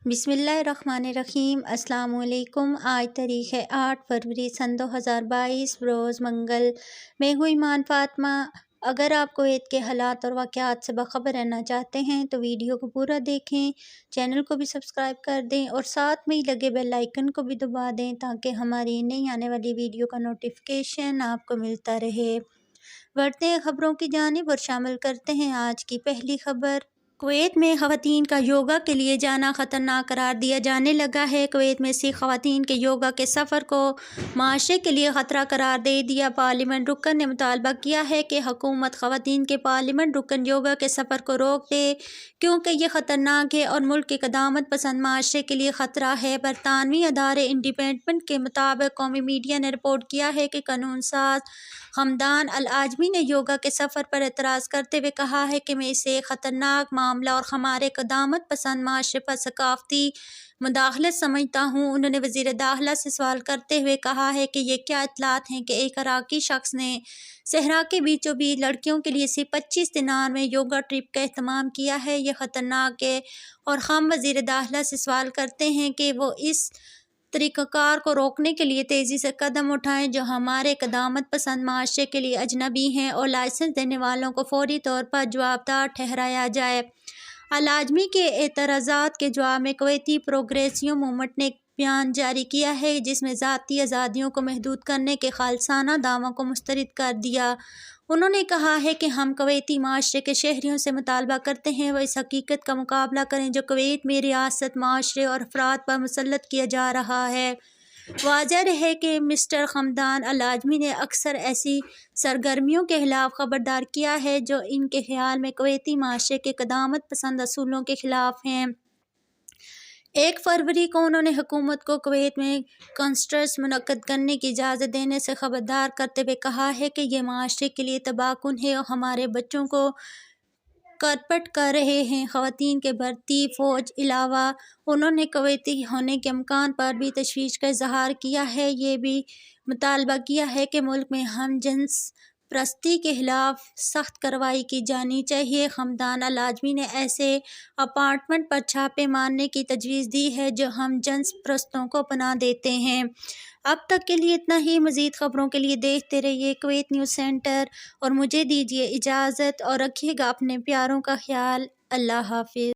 बिस्मिल्लाहिर्रहमानिर्रहीम। अस्सलाम वालेकुम। आज तारीख़ है 8 फरवरी सन 2022 रोज़ मंगल। मैं हूँ ईमान फ़ातिमा। अगर आप कुवैत के हालात और वाक़यात से बाखबर रहना चाहते हैं तो वीडियो को पूरा देखें, चैनल को भी सब्सक्राइब कर दें और साथ में ही लगे बेल आइकन को भी दबा दें ताकि हमारी नई आने वाली वीडियो का नोटिफिकेशन आपको मिलता रहे। बढ़ते हैं ख़बरों की जानिब और शामिल करते हैं आज की पहली खबर। कुवैत में ख़वातीन का योगा के लिए जाना ख़तरनाक करार दिया जाने लगा है। कुवैत में सिख ख़वातीन के योगा के सफ़र को माशरे के लिए ख़तरा करार दे दिया। पार्लियामेंट रुकन ने मुतालबा किया है कि हुकूमत ख़वातीन के पार्लियामेंट रुकन योगा के सफ़र को रोक दे क्योंकि ये ख़तरनाक है और मुल्क के क़दामत पसंद माशरे के लिए ख़तरा है। बरतानवी अदारे इंडिपेंडेंट के मुताबिक कौमी मीडिया ने रिपोर्ट किया है कि कानून साज हमदान अल आजमी ने योगा के सफ़र पर एतराज़ करते हुए कहा है कि मैं इसे ख़तरनाक मामला और हमारे क़दामत पसंद माशरे पर सकाफ़ती मुदाखलत समझता हूँ। उन्होंने वज़ीर दाखिला से सवाल करते हुए कहा है कि ये क्या इत्तलात हैं कि एक इराक़ी शख्स ने सहरा के बीचों बीच लड़कियों के लिए सिर्फ 25 दिनार में योगा ट्रिप का एहतमाम किया है। यह ख़तरनाक है और हम वज़ीर दाखिला से सवाल करते हैं कि वो इस तरीक़ाकार को रोकने के लिए तेज़ी से कदम उठाएं जो हमारे क़दामत पसंद माशरे के लिए अजनबी हैं और लाइसेंस देने वालों को फ़ौरी तौर पर जवाबदार ठहराया जाए। अल आजमी के एतराज़ात के जवाब में कुवैती प्रोग्रेसिव मूवमेंट ने एक बयान जारी किया है जिसमें ज़ाती आज़ादियों को महदूद करने के खालिसाना दावों को मुस्तरद कर दिया। उन्होंने कहा है कि हम कुवैती माशरे के शहरियों से मुतालबा करते हैं वह इस हकीकत का मुकाबला करें जो कुवैत में रियासत, माशरे और अफराद पर मुसल्लत किया जा रहा है। वाज़ेह है कि मिस्टर हमदान अल आजमी ने अक्सर ऐसी सरगर्मियों के खिलाफ खबरदार किया है जो इनके ख्याल में कुवैती माशरे के क़दामत पसंद असूलों के खिलाफ हैं। 1 फरवरी को उन्होंने हुकूमत को कुवैत में कॉन्सर्ट्स मुनक्कद करने की इजाज़त देने से खबरदार करते हुए कहा है कि यह माशरे के लिए तबाहकुन है और हमारे बच्चों को करपट कर रहे हैं। ख़वातीन के भर्ती फ़ौज अलावा उन्होंने कुवैती होने के इम्कान पर भी तशवीश का इज़हार किया है। ये भी मुतालबा किया है कि मुल्क में हम जिन्स परस्ती के खिलाफ सख्त कार्रवाई की जानी चाहिए। हमदान अल आजमी ने ऐसे अपार्टमेंट पर छापे मारने की तजवीज़ दी है जो हम जिन्स परस्तों को पनाह देते हैं। अब तक के लिए इतना ही। मज़ीद ख़बरों के लिए देखते रहिए कुवैत न्यूज़ सेंटर और मुझे दीजिए इजाज़त और रखिएगा अपने प्यारों का ख्याल। अल्लाह हाफ़िज़।